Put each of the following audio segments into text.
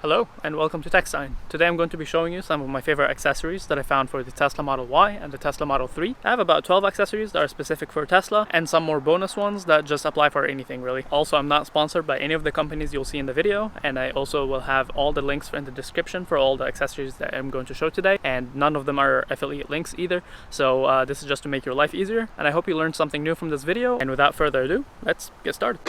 Hello and welcome to TechSign. Today I'm going to be showing you some of my favorite accessories that I found for the Tesla Model Y and the Tesla Model 3. I have about 12 accessories that are specific for Tesla and some more bonus ones that just apply for anything really. Also, I'm not sponsored by any of the companies you'll see in the video, and I also will have all the links in the description for all the accessories that I'm going to show today, and none of them are affiliate links either. So this is just to make your life easier, and I hope you learned something new from this video. And without further ado, let's get started.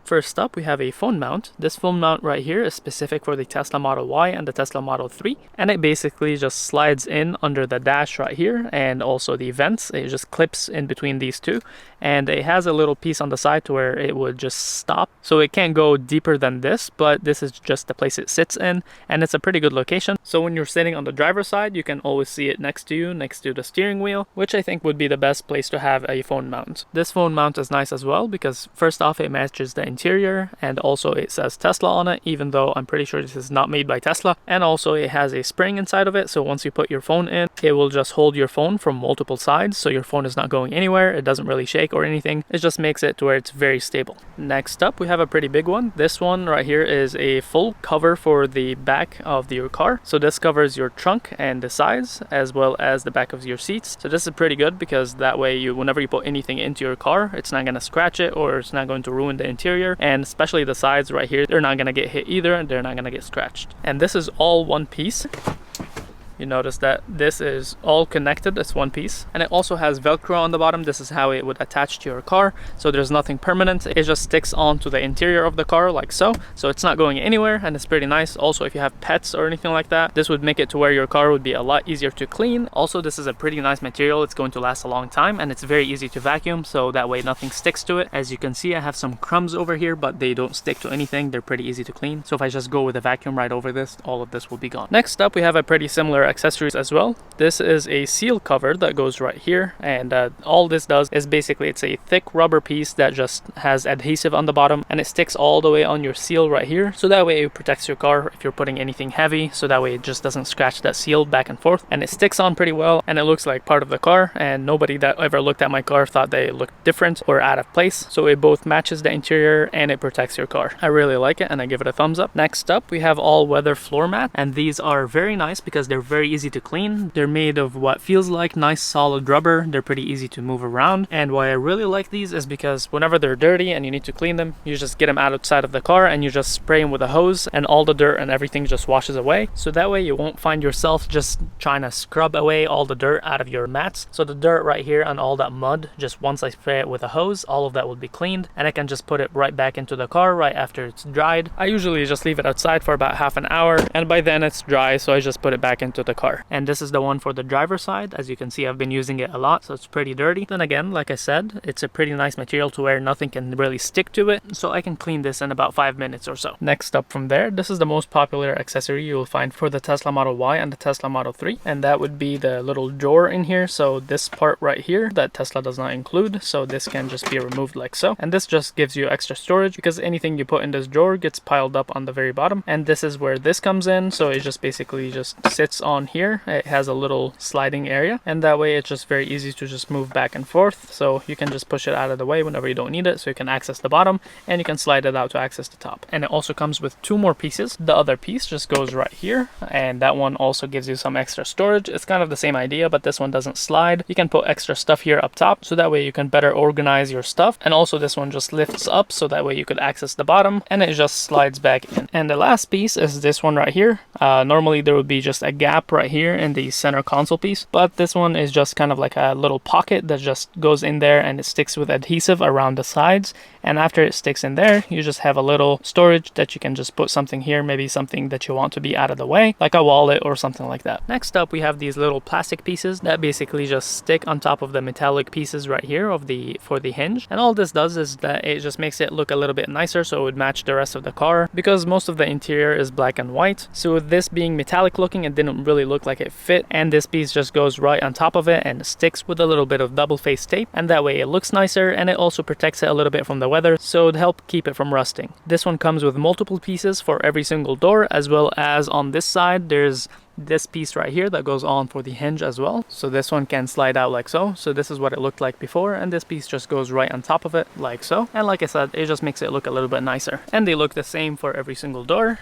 First up, we have a phone mount. This phone mount right here is specific for the Tesla Model Y and the Tesla Model 3, and it basically just slides in under the dash right here and also the vents. It just clips in between these two, and it has a little piece on the side to where it would just stop. So it can't go deeper than this, but this is just the place it sits in, and it's a pretty good location. So when you're sitting on the driver's side, you can always see it next to you, next to the steering wheel, which I think would be the best place to have a phone mount. This phone mount is nice as well because first off, it matches the interior, and also it says Tesla on it, even though I'm pretty sure this is not made by Tesla. And also it has a spring inside of it, so once you put your phone in, it will just hold your phone from multiple sides, so your phone is not going anywhere. It doesn't really shake or anything. It just makes it to where it's very stable. Next up, we have a pretty big one. This one right here is a full cover for the back of your car. So this covers your trunk and the sides as well as the back of your seats. So this is pretty good because that way whenever you put anything into your car, it's not going to scratch it or it's not going to ruin the interior. And especially the sides right here, they're not going to get hit either, and they're not going to get scratched. And this is all one piece. You notice that this is all connected, it's one piece, and it also has Velcro on the bottom. This is how it would attach to your car, so there's nothing permanent. It just sticks onto the interior of the car like so it's not going anywhere, and it's pretty nice. Also, if you have pets or anything like that, this would make it to where your car would be a lot easier to clean. Also, this is a pretty nice material. It's going to last a long time, and it's very easy to vacuum, so that way nothing sticks to it. As you can see, I have some crumbs over here, but they don't stick to anything. They're pretty easy to clean, so if I just go with a vacuum right over this, all of this will be gone. Next up, we have a pretty similar accessories as well. This is a seal cover that goes right here, and all this does is basically it's a thick rubber piece that just has adhesive on the bottom, and it sticks all the way on your seal right here, so that way it protects your car if you're putting anything heavy, so that way it just doesn't scratch that seal back and forth, and it sticks on pretty well, and it looks like part of the car, and nobody that ever looked at my car thought they looked different or out of place. So it both matches the interior and it protects your car. I really like it, and I give it a thumbs up. Next up, we have all weather floor mat, and these are very nice because they're very easy to clean. They're made of what feels like nice solid rubber. They're pretty easy to move around, and why I really like these is because whenever they're dirty and you need to clean them, you just get them outside of the car and you just spray them with a hose, and all the dirt and everything just washes away. So that way you won't find yourself just trying to scrub away all the dirt out of your mats. So the dirt right here and all that mud, just once I spray it with a hose, all of that will be cleaned, and I can just put it right back into the car right after it's dried. I usually just leave it outside for about half an hour, and by then it's dry, so I just put it back into the car. And this is the one for the driver's side. As you can see, I've been using it a lot, so it's pretty dirty. Then again, like I said, it's a pretty nice material to where nothing can really stick to it, so I can clean this in about 5 minutes or so. Next up from there, this is the most popular accessory you will find for the Tesla Model Y and the Tesla Model 3, and that would be the little drawer in here. So this part right here that Tesla does not include, so this can just be removed like so, and this just gives you extra storage because anything you put in this drawer gets piled up on the very bottom, and this is where this comes in. So it just basically just sits on here. It has a little sliding area, and that way it's just very easy to just move back and forth, so you can just push it out of the way whenever you don't need it, so you can access the bottom and you can slide it out to access the top. And it also comes with two more pieces. The other piece just goes right here, and that one also gives you some extra storage. It's kind of the same idea, but this one doesn't slide. You can put extra stuff here up top, so that way you can better organize your stuff. And also this one just lifts up, so that way you could access the bottom, and it just slides back in. And the last piece is this one right here. Normally there would be just a gap right here in the center console piece, but this one is just kind of like a little pocket that just goes in there, and it sticks with adhesive around the sides, and after it sticks in there, you just have a little storage that you can just put something here, maybe something that you want to be out of the way, like a wallet or something like that. Next up, we have these little plastic pieces that basically just stick on top of the metallic pieces right here for the hinge, and all this does is that it just makes it look a little bit nicer, so it would match the rest of the car, because most of the interior is black and white. So with this being metallic looking, it didn't really look like it fit, and this piece just goes right on top of it and sticks with a little bit of double face tape, and that way it looks nicer, and it also protects it a little bit from the weather, so it'd help keep it from rusting. This one comes with multiple pieces for every single door, as well as on this side there's this piece right here that goes on for the hinge as well. So this one can slide out like so. So this is what it looked like before, and this piece just goes right on top of it like so. And like I said, it just makes it look a little bit nicer. And they look the same for every single door.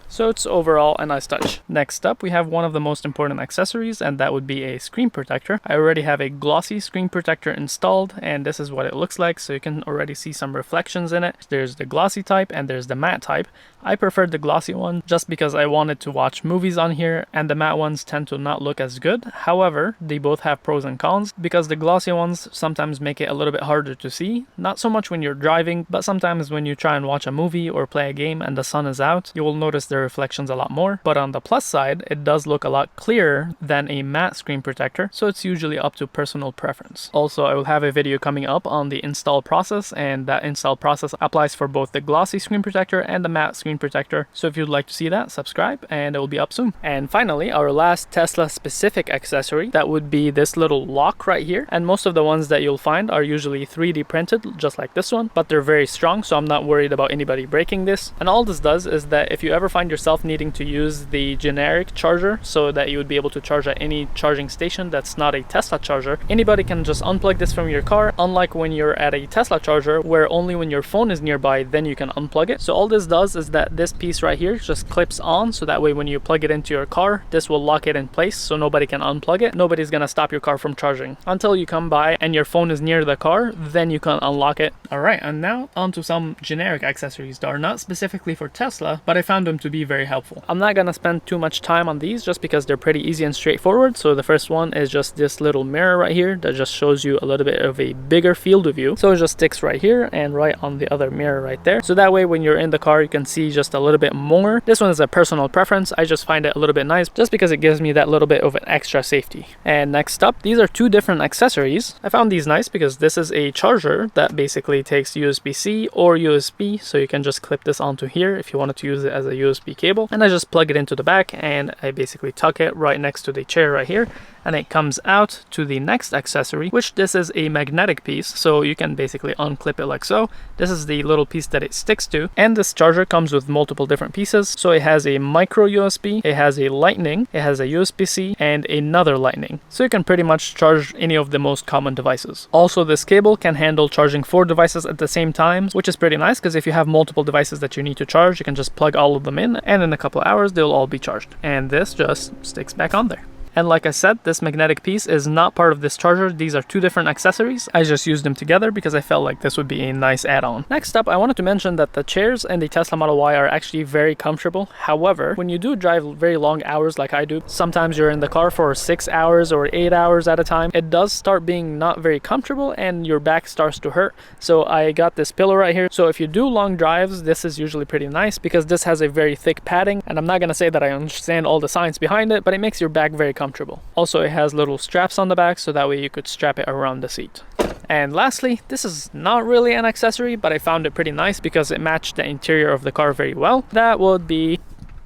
So it's overall a nice touch. Next up, we have one of the most important accessories, and that would be a screen protector. I already have a glossy screen protector installed, and this is what it looks like. So you can already see some reflections in it. There's the glossy type and there's the matte type. I preferred the glossy one just because I wanted to watch movies on here, and the matte ones tend to not look as good. However, they both have pros and cons because the glossy ones sometimes make it a little bit harder to see. Not so much when you're driving, but sometimes when you try and watch a movie or play a game and the sun is out, you will notice the reflections a lot more. But on the plus side, it does look a lot clearer than a matte screen protector, so it's usually up to personal preference. Also, I will have a video coming up on the install process, and that install process applies for both the glossy screen protector and the matte screen protector. So if you'd like to see that, subscribe and it will be up soon. And finally, our last Tesla specific accessory, that would be this little lock right here. And most of the ones that you'll find are usually 3D printed, just like this one, but they're very strong, so I'm not worried about anybody breaking this. And all this does is that if you ever find yourself needing to use the generic charger so that you would be able to charge at any charging station that's not a Tesla charger, anybody can just unplug this from your car, unlike when you're at a Tesla charger where only when your phone is nearby then you can unplug it. So all this does is that this piece right here just clips on, so that way when you plug it into your car, this will lock it in place so nobody can unplug it. Nobody's gonna stop your car from charging until you come by and your phone is near the car, then you can unlock it. Alright, and now onto some generic accessories that are not specifically for Tesla, but I found them to be very helpful. I'm not gonna spend too much time on these just because they're pretty easy and straightforward. So the first one is just this little mirror right here that just shows you a little bit of a bigger field of view. So it just sticks right here and right on the other mirror right there. So that way when you're in the car you can see just a little bit more. This one is a personal preference. I just find it a little bit nice just because it gives me that little bit of an extra safety. And next up, these are two different accessories. I found these nice because this is a charger that basically takes USB-C or USB, so you can just clip this onto here if you wanted to use it as a USB cable. And I just plug it into the back and I basically tuck it right next to the chair right here, and it comes out to the next accessory, which this is a magnetic piece, so you can basically unclip it like so. This is the little piece that it sticks to, and this charger comes with multiple different pieces. So it has a micro USB, it has a lightning, it has a USB-C, and another lightning, so you can pretty much charge any of the most common devices. Also, this cable can handle charging 4 devices at the same time, which is pretty nice because if you have multiple devices that you need to charge, you can just plug all of them in, and in a couple of hours they'll all be charged. And this just sticks back on there. And like I said, this magnetic piece is not part of this charger. These are two different accessories. I just used them together because I felt like this would be a nice add-on. Next up, I wanted to mention that the chairs in the Tesla Model Y are actually very comfortable. However, when you do drive very long hours like I do, sometimes you're in the car for 6 hours or 8 hours at a time, it does start being not very comfortable and your back starts to hurt. So I got this pillow right here. So if you do long drives, this is usually pretty nice because this has a very thick padding, and I'm not gonna say that I understand all the science behind it, but it makes your back very comfortable. Also, it has little straps on the back, so that way you could strap it around the seat. And lastly, this is not really an accessory, but I found it pretty nice because it matched the interior of the car very well. That would be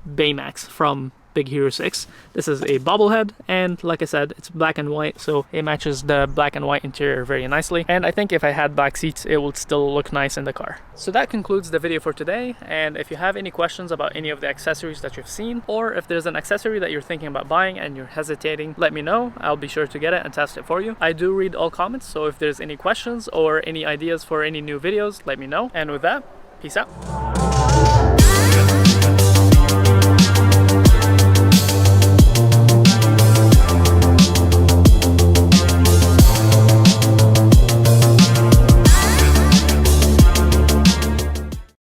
Baymax from Big Hero 6. This is a bobblehead, and like I said, it's black and white, so it matches the black and white interior very nicely. And I think if I had black seats, it would still look nice in the car. So that concludes the video for today, and if you have any questions about any of the accessories that you've seen, or if there's an accessory that you're thinking about buying and you're hesitating, let me know. I'll be sure to get it and test it for you. I do read all comments, so if there's any questions or any ideas for any new videos, let me know. And with that, peace out.